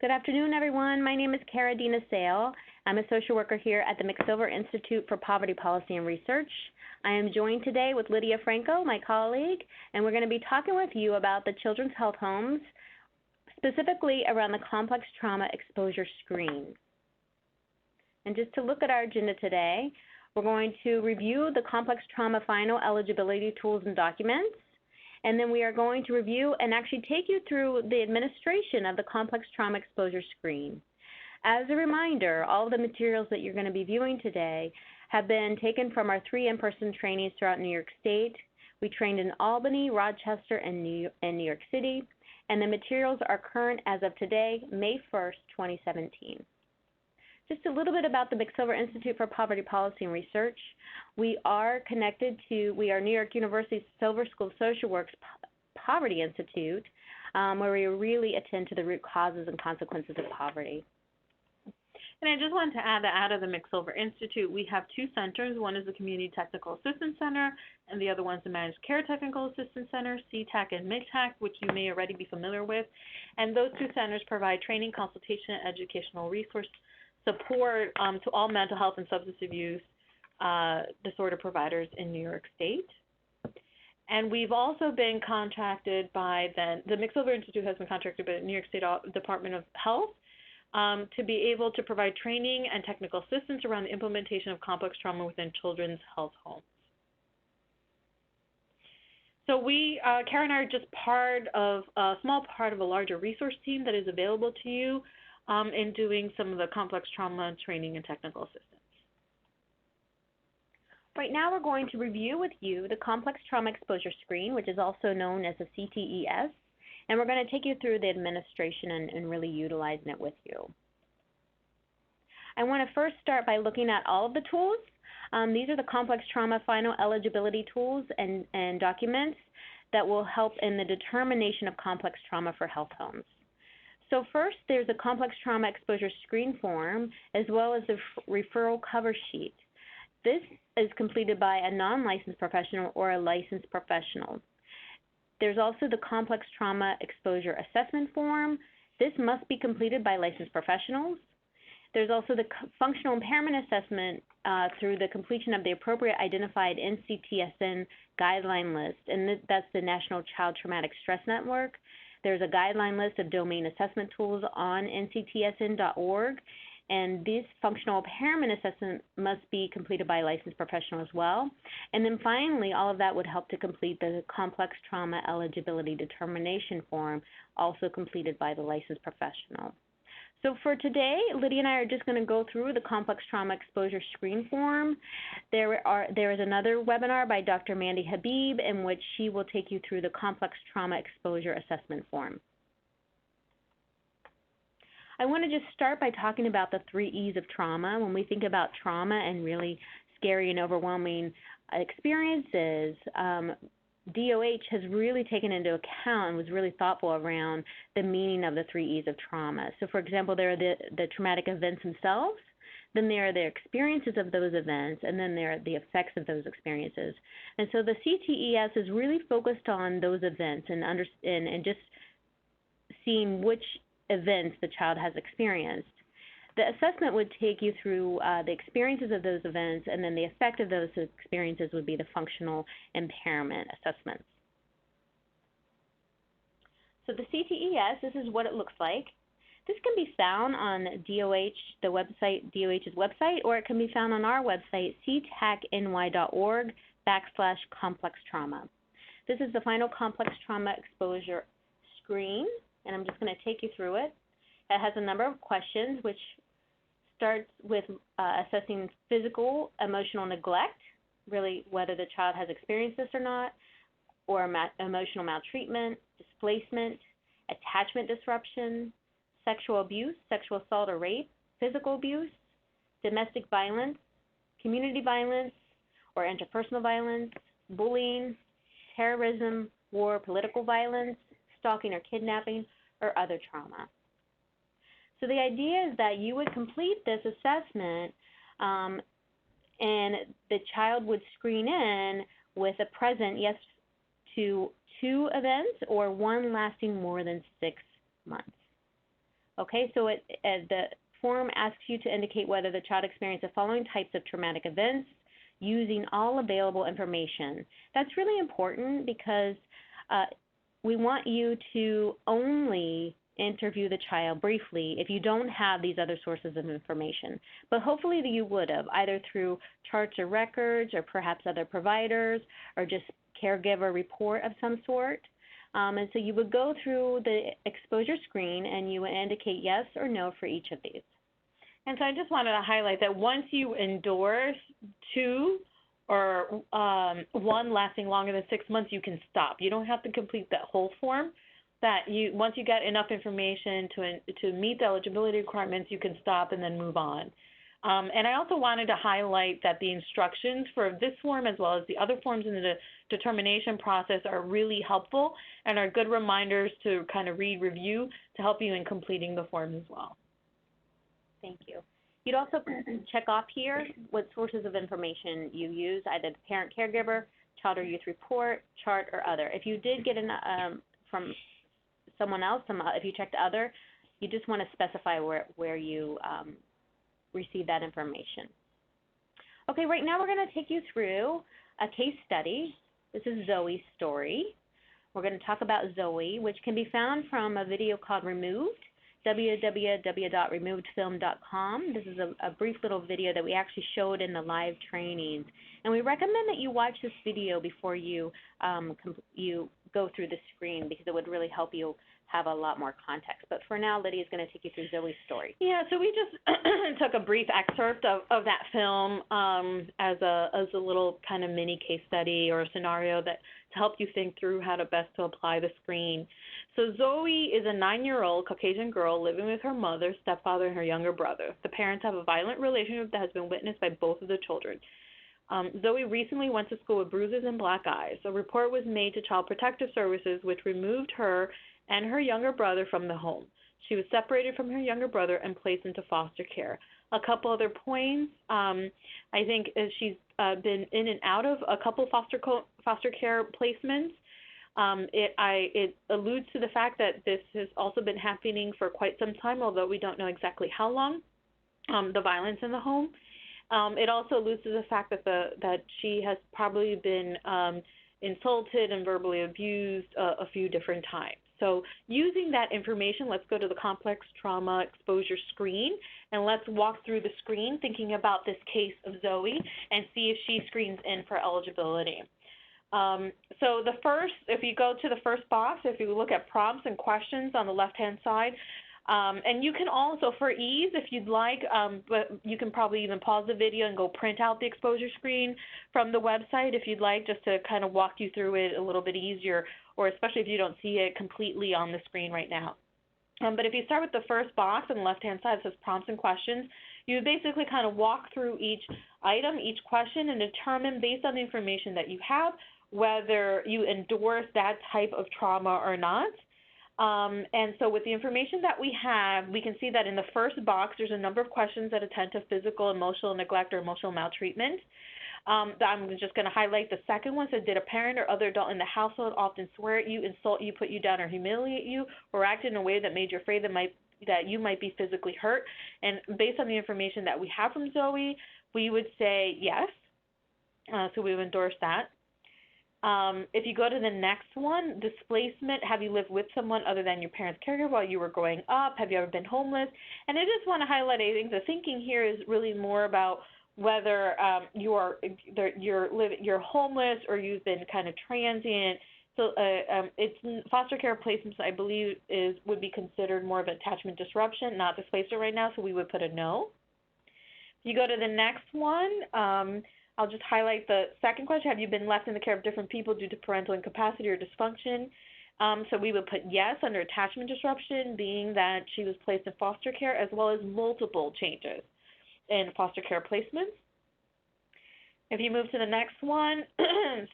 Good afternoon, everyone. My name is Cara Dina Sale. I'm a social worker here at the McSilver Institute for Poverty Policy and Research. I am joined today with Lydia Franco, my colleague, and we're going to be talking with you about the Children's Health Homes, specifically around the complex trauma exposure screen. And just to look at our agenda today, we're going to review the complex trauma final eligibility tools and documents. And then we are going to review and actually take you through the administration of the complex trauma exposure screen. As a reminder, all of the materials that you're going to be viewing today have been taken from our 3 in-person trainings throughout New York State. We trained in Albany, Rochester, and New York City, and the materials are current as of today, May 1st, 2017. Just a little bit about the McSilver Institute for Poverty Policy and Research. We are New York University's Silver School of Social Work's Poverty Institute, where we really attend to the root causes and consequences of poverty. And I just wanted to add that out of the McSilver Institute, we have 2 centers. One is the Community Technical Assistance Center, and the other one is the Managed Care Technical Assistance Center, CTEC and MIGTAC, which you may already be familiar with. And those 2 centers provide training, consultation, and educational resource support to all mental health and substance abuse disorder providers in New York State. And we've also been contracted by the McSilver Institute has been contracted by the New York State Department of Health to be able to provide training and technical assistance around the implementation of complex trauma within children's health homes. So Kara and I are just a small part of a larger resource team that is available to you in doing some of the complex trauma training and technical assistance. Right now we're going to review with you the complex trauma exposure screen, which is also known as the CTES, and we're going to take you through the administration and really utilizing it with you. I want to first start by looking at all of the tools. These are the complex trauma final eligibility tools and documents that will help in the determination of complex trauma for health homes. So first, there's a complex trauma exposure screen form, as well as the referral cover sheet. This is completed by a non-licensed professional or a licensed professional. There's also the complex trauma exposure assessment form. This must be completed by licensed professionals. There's also the functional impairment assessment through the completion of the appropriate identified NCTSN guideline list, and that's the National Child Traumatic Stress Network. There's a guideline list of domain assessment tools on nctsn.org, and this functional impairment assessment must be completed by a licensed professional as well. And then finally, all of that would help to complete the complex trauma eligibility determination form, also completed by the licensed professional. So for today, Lydia and I are just going to go through the complex trauma exposure screen form. There is another webinar by Dr. Mandy Habib in which she will take you through the complex trauma exposure assessment form. I want to just start by talking about the 3 E's of trauma. When we think about trauma and really scary and overwhelming experiences, DOH has really taken into account and was really thoughtful around the meaning of the 3 E's of trauma. So for example, there are the traumatic events themselves, then there are the experiences of those events, and then there are the effects of those experiences. And so the CTES is really focused on those events and just seeing which events the child has experienced. The assessment would take you through the experiences of those events, and then the effect of those experiences would be the functional impairment assessments. So the CTES, this is what it looks like. This can be found on DOH's website, or it can be found on our website, ctacny.org/complex trauma. This is the final complex trauma exposure screen, and I'm just going to take you through it. It has a number of questions, which starts with assessing physical, emotional neglect, really whether the child has experienced this or not, or emotional maltreatment, displacement, attachment disruption, sexual abuse, sexual assault or rape, physical abuse, domestic violence, community violence or interpersonal violence, bullying, terrorism, war, political violence, stalking or kidnapping, or other trauma. So the idea is that you would complete this assessment and the child would screen in with a present yes to 2 events or 1 lasting more than 6 months. Okay, so the form asks you to indicate whether the child experienced the following types of traumatic events using all available information. That's really important because we want you to only interview the child briefly if you don't have these other sources of information. But hopefully you would have, either through charts or records or perhaps other providers or just caregiver report of some sort. And so you would go through the exposure screen and you would indicate yes or no for each of these. And so I just wanted to highlight that once you endorse 2 or one lasting longer than 6 months, you can stop. You don't have to complete that whole form. Once you get enough information to meet the eligibility requirements, you can stop and then move on. And I also wanted to highlight that the instructions for this form as well as the other forms in the determination process are really helpful and are good reminders to kind of review to help you in completing the form as well. Thank you. You'd also check off here what sources of information you use, either the parent caregiver, child or youth report, chart, or other. If you did get from someone else, if you checked other, you just want to specify where you receive that information. Okay, right now we're going to take you through a case study. This is Zoe's story. We're going to talk about Zoe, which can be found from a video called Removed, www.removedfilm.com. This is a brief little video that we actually showed in the live trainings. And we recommend that you watch this video before you go through the screen because it would really help you have a lot more context. But for now, Lydia's going to take you through Zoe's story. Yeah, so we just took a brief excerpt of that film as a little kind of mini case study or a scenario to help you think through how to best to apply the screen. So Zoe is a 9-year-old Caucasian girl living with her mother, stepfather, and her younger brother. The parents have a violent relationship that has been witnessed by both of the children. Zoe recently went to school with bruises and black eyes. A report was made to Child Protective Services, which removed her and her younger brother from the home. She was separated from her younger brother and placed into foster care. A couple other points, I think she's been in and out of a couple foster care placements. It alludes to the fact that this has also been happening for quite some time, although we don't know exactly how long, the violence in the home. It also alludes to the fact that she has probably been insulted and verbally abused a few different times. So using that information, let's go to the complex trauma exposure screen, and let's walk through the screen thinking about this case of Zoe and see if she screens in for eligibility. So if you go to the first box, if you look at prompts and questions on the left-hand side, and you can also, for ease, if you'd like, but you can probably even pause the video and go print out the exposure screen from the website if you'd like, just to kind of walk you through it a little bit easier, or especially if you don't see it completely on the screen right now. But if you start with the first box on the left-hand side, it says prompts and questions. You basically kind of walk through each item, each question, and determine based on the information that you have whether you endorse that type of trauma or not. And so with the information that we have, we can see that in the first box, there's a number of questions that attend to physical, emotional neglect, or emotional maltreatment. I'm just going to highlight the second one. So did a parent or other adult in the household often swear at you, insult you, put you down, or humiliate you, or act in a way that made you afraid that you might be physically hurt? And based on the information that we have from Zoe, we would say yes. So we would endorse that. If you go to the next one, displacement, have you lived with someone other than your parents' caregiver while you were growing up? Have you ever been homeless? And I just want to highlight, I think the thinking here is really more about whether you're homeless or you've been kind of transient. So it's foster care placements, I believe, would be considered more of attachment disruption, not displacement right now, so we would put a no. If you go to the next one, I'll just highlight the second question. Have you been left in the care of different people due to parental incapacity or dysfunction? So we would put yes under attachment disruption, being that she was placed in foster care, as well as multiple changes in foster care placements. If you move to the next one,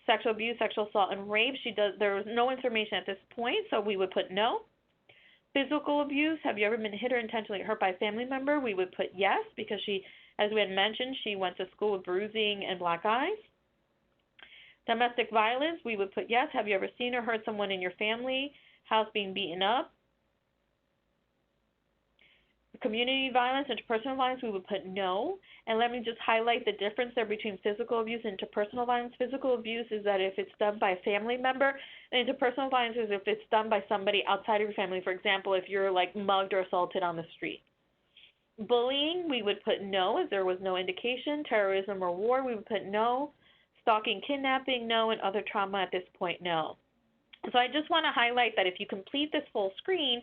sexual abuse, sexual assault, and rape, there was no information at this point, so we would put no. Physical abuse, have you ever been hit or intentionally hurt by a family member? We would put yes, because as we had mentioned, she went to school with bruising and black eyes. Domestic violence, we would put yes. Have you ever seen or heard someone in your family house being beaten up? Community violence, interpersonal violence, we would put no. And let me just highlight the difference there between physical abuse and interpersonal violence. Physical abuse is that if it's done by a family member, and interpersonal violence is if it's done by somebody outside of your family. For example, if you're like mugged or assaulted on the street. Bullying, we would put no, as there was no indication. Terrorism or war, we would put no. Stalking, kidnapping, no. And other trauma at this point, no. So I just want to highlight that if you complete this full screen,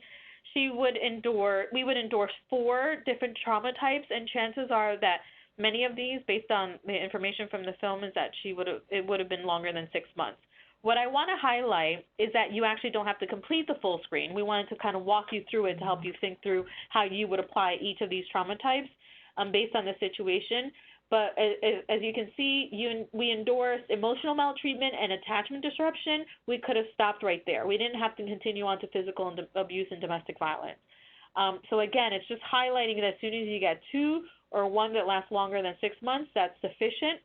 we would endorse 4 different trauma types, and chances are that many of these, based on the information from the film, is that it would have been longer than 6 months. What I want to highlight is that you actually don't have to complete the full screen. We wanted to kind of walk you through it to help you think through how you would apply each of these trauma types based on the situation. But as you can see, we endorsed emotional maltreatment and attachment disruption. We could have stopped right there. We didn't have to continue on to physical abuse and domestic violence. So again, it's just highlighting that as soon as you get 2 or 1 that lasts longer than 6 months, that's sufficient,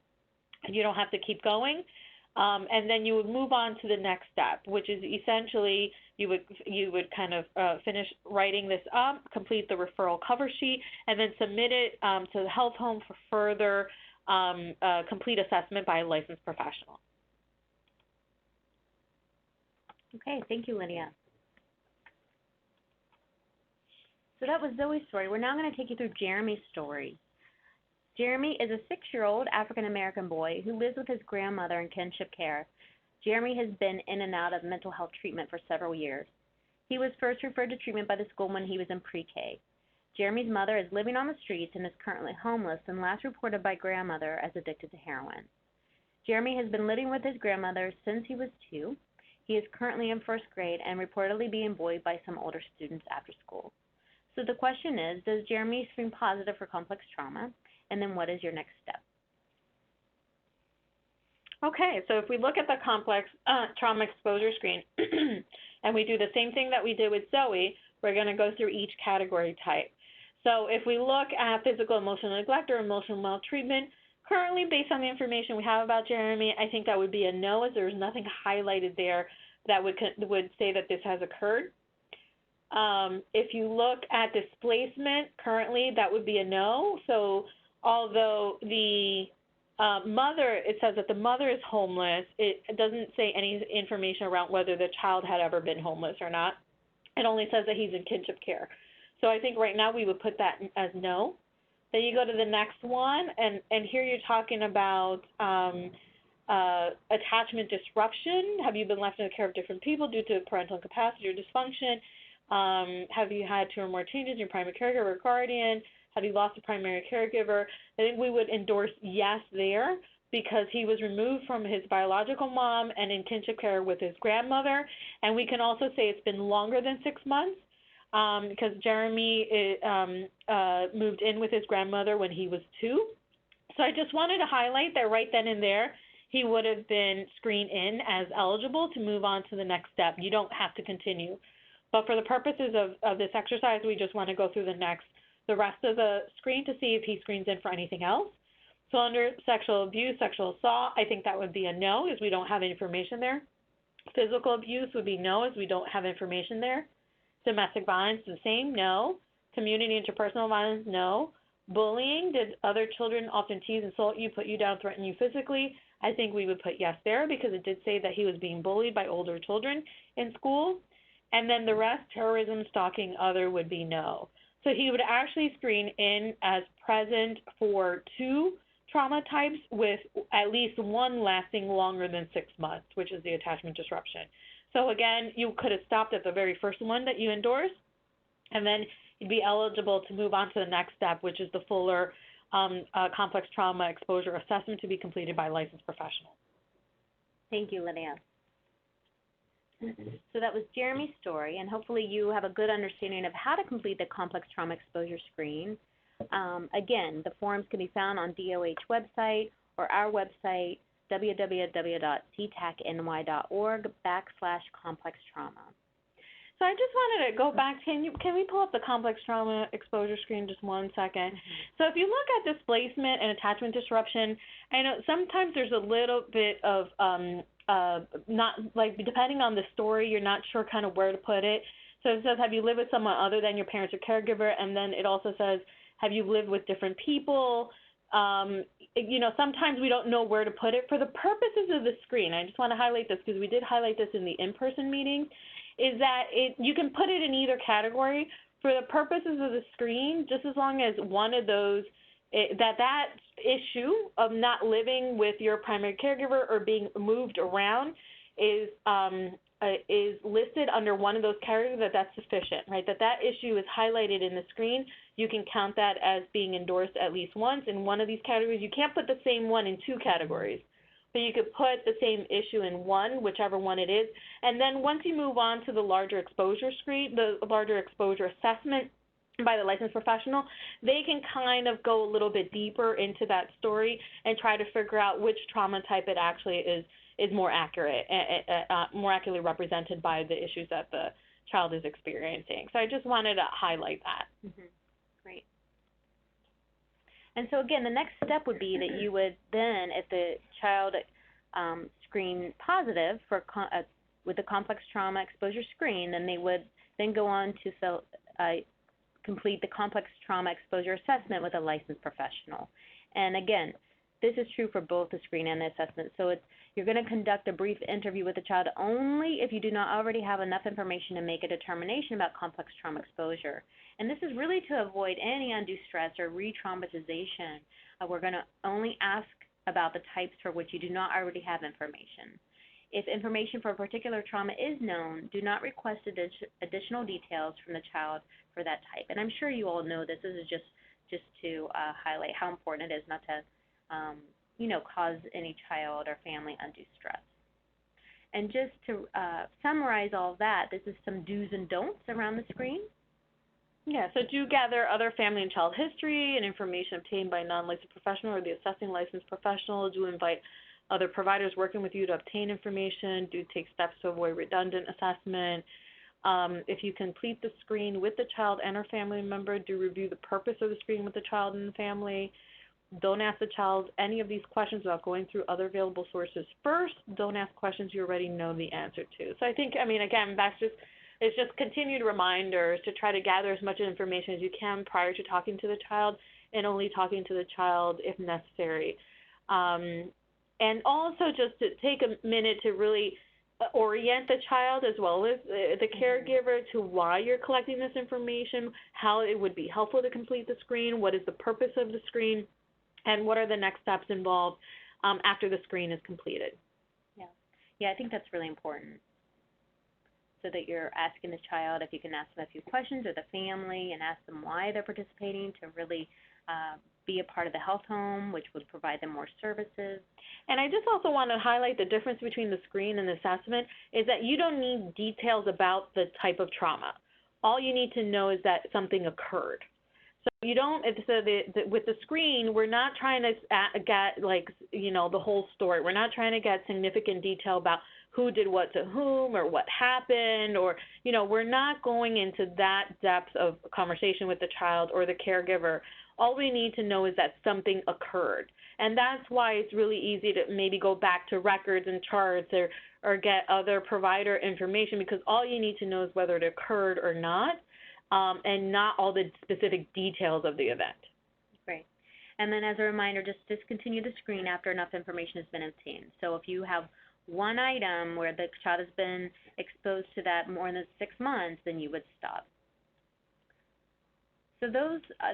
and you don't have to keep going. And then you would move on to the next step, which is essentially you would kind of finish writing this up, complete the referral cover sheet, and then submit it to the health home for further complete assessment by a licensed professional. Okay, thank you, Lydia. So that was Zoe's story. We're now going to take you through Jeremy's story. Jeremy is a 6-year-old African-American boy who lives with his grandmother in kinship care. Jeremy has been in and out of mental health treatment for several years. He was first referred to treatment by the school when he was in pre-K. Jeremy's mother is living on the streets and is currently homeless and last reported by grandmother as addicted to heroin. Jeremy has been living with his grandmother since he was 2. He is currently in 1st grade and reportedly being bullied by some older students after school. So the question is, does Jeremy screen positive for complex trauma? And then what is your next step? Okay, so if we look at the complex trauma exposure screen and we do the same thing that we did with Zoe, we're going to go through each category type. So if we look at physical emotional neglect or emotional maltreatment, currently based on the information we have about Jeremy, I think that would be a no, as there's nothing highlighted there that would say that this has occurred. If you look at displacement, currently that would be a no. So although the mother, it says that the mother is homeless, it doesn't say any information around whether the child had ever been homeless or not. It only says that he's in kinship care. So I think right now we would put that as no. Then you go to the next one, and here you're talking about attachment disruption. Have you been left in the care of different people due to parental incapacity or dysfunction? Have you had 2 or more changes in your primary caregiver or guardian? Have you lost a primary caregiver? I think we would endorse yes there because he was removed from his biological mom and in kinship care with his grandmother. And we can also say it's been longer than 6 months because Jeremy moved in with his grandmother when he was 2. So I just wanted to highlight that right then and there, he would have been screened in as eligible to move on to the next step. You don't have to continue. But for the purposes of this exercise, we just want to go through the rest of the screen to see if he screens in for anything else. So under sexual abuse, sexual assault, I think that would be a no, as we don't have information there. Physical abuse would be no, as we don't have information there. Domestic violence, the same, no. Community interpersonal violence, no. Bullying, did other children often tease, insult you, put you down, threaten you physically? I think we would put yes there because it did say that he was being bullied by older children in school. And then the rest, terrorism, stalking, other, would be no. So he would actually screen in as present for 2 trauma types with at least 1 lasting longer than 6 months, which is the attachment disruption. So again, you could have stopped at the very first one that you endorsed, and then you'd be eligible to move on to the next step, which is the fuller complex trauma exposure assessment to be completed by a licensed professional. Thank you, Lydia. So that was Jeremy's story, and hopefully you have a good understanding of how to complete the complex trauma exposure screen. Again, the forms can be found on DOH website or our website, www.ctacny.org/complex-trauma. So I just wanted to go back. Can we pull up the complex trauma exposure screen just 1 second? So if you look at displacement and attachment disruption, I know sometimes there's a little bit of not like depending on the story, you're not sure kind of where to put it. So it says, have you lived with someone other than your parents or caregiver? And then it also says, have you lived with different people? Sometimes we don't know where to put it. For the purposes of the screen, I just want to highlight this because we did highlight this in the in-person meetings, is that you can put it in either category. For the purposes of the screen, just as long as one of those, that issue of not living with your primary caregiver or being moved around is listed under one of those categories, that's sufficient, right? That issue is highlighted in the screen. You can count that as being endorsed at least once in one of these categories. You can't put the same one in two categories, but you could put the same issue in one, whichever one it is. And then once you move on to the larger exposure screen, the larger exposure assessment by the licensed professional, they can kind of go a little bit deeper into that story and try to figure out which trauma type it actually is more accurate, more accurately represented by the issues that the child is experiencing. So I just wanted to highlight that. Mm-hmm. Great. And so again, the next step would be that you would then, if the child screened positive for with the complex trauma exposure screen, then they would then go on to complete the complex trauma exposure assessment with a licensed professional. And again, this is true for both the screen and the assessment. So you're going to conduct a brief interview with the child only if you do not already have enough information to make a determination about complex trauma exposure. And this is really to avoid any undue stress or re-traumatization. We're going to only ask about the types for which you do not already have information. If information for a particular trauma is known, do not request additional details from the child for that type. And I'm sure you all know this. This is just to highlight how important it is not to cause any child or family undue stress. And just to summarize all that, this is some do's and don'ts around the screen. Yeah, so do gather other family and child history and information obtained by a non-licensed professional or the assessing licensed professional. Do invite other providers working with you to obtain information. Do take steps to avoid redundant assessment. If you complete the screen with the child and or family member, do review the purpose of the screen with the child and the family. Don't ask the child any of these questions without going through other available sources first. Don't ask questions you already know the answer to. So I think, again, it's just continued reminders to try to gather as much information as you can prior to talking to the child, and only talking to the child if necessary. And also just to take a minute to really orient the child as well as the caregiver to why you're collecting this information, how it would be helpful to complete the screen, what is the purpose of the screen, and what are the next steps involved after the screen is completed. Yeah, I think that's really important. So that you're asking the child, if you can ask them a few questions, or the family, and ask them why they're participating, to really be a part of the health home, which would provide them more services. And I just also want to highlight the difference between the screen and the assessment is that you don't need details about the type of trauma. All you need to know is that something occurred. So you don't, with the screen, we're not trying to get the whole story. We're not trying to get significant detail about who did what to whom or what happened, or, we're not going into that depth of conversation with the child or the caregiver. All we need to know is that something occurred. And that's why it's really easy to maybe go back to records and charts or get other provider information, because all you need to know is whether it occurred or not, and not all the specific details of the event. Great. And then as a reminder, just discontinue the screen after enough information has been obtained. So if you have one item where the child has been exposed to that more than 6 months, then you would stop. So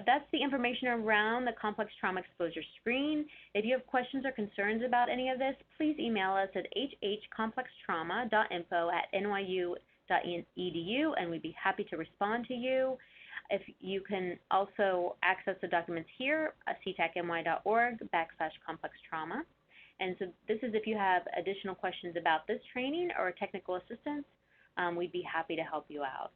that's the information around the complex trauma exposure screen. If you have questions or concerns about any of this, please email us at hhcomplextrauma.info@nyu.edu, and we'd be happy to respond to you. If you can also access the documents here at ctecny.org/complextrauma. And so this is if you have additional questions about this training or technical assistance, we'd be happy to help you out.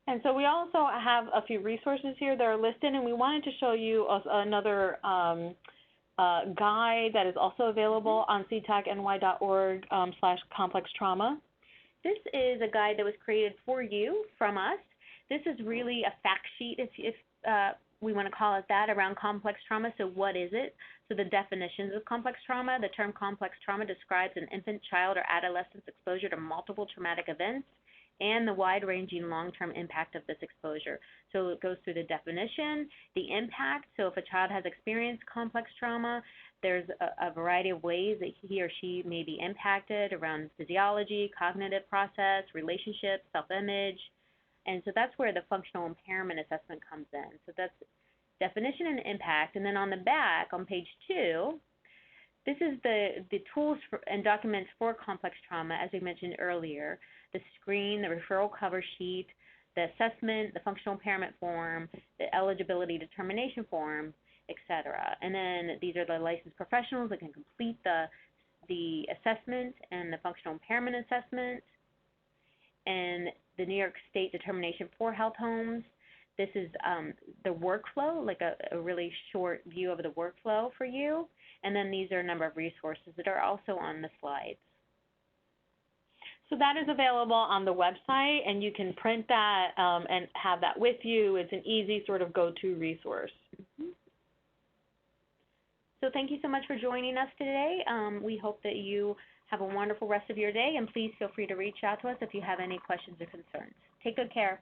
And so we also have a few resources here that are listed, and we wanted to show you another guide that is also available on ctecny.org/complextrauma. This is a guide that was created for you from us. This is really a fact sheet, if we want to call it that, around complex trauma. So what is it? So the definitions of complex trauma. The term complex trauma describes an infant, child, or adolescent's exposure to multiple traumatic events. and the wide-ranging long-term impact of this exposure. So it goes through the definition, the impact. So if a child has experienced complex trauma, there's a variety of ways that he or she may be impacted around physiology, cognitive process, relationships, self-image. And so that's where the functional impairment assessment comes in. So that's definition and impact. And then on the back, on page 2, this is the tools and documents for complex trauma, as we mentioned earlier, the screen, the referral cover sheet, the assessment, the functional impairment form, the eligibility determination form, etc. And then these are the licensed professionals that can complete the assessment and the functional impairment assessment. And the New York State determination for health homes. This is the workflow, like a really short view of the workflow for you. And then these are a number of resources that are also on the slides. So that is available on the website, and you can print that and have that with you. It's an easy sort of go-to resource. Mm-hmm. So thank you so much for joining us today. We hope that you have a wonderful rest of your day, and please feel free to reach out to us if you have any questions or concerns. Take good care.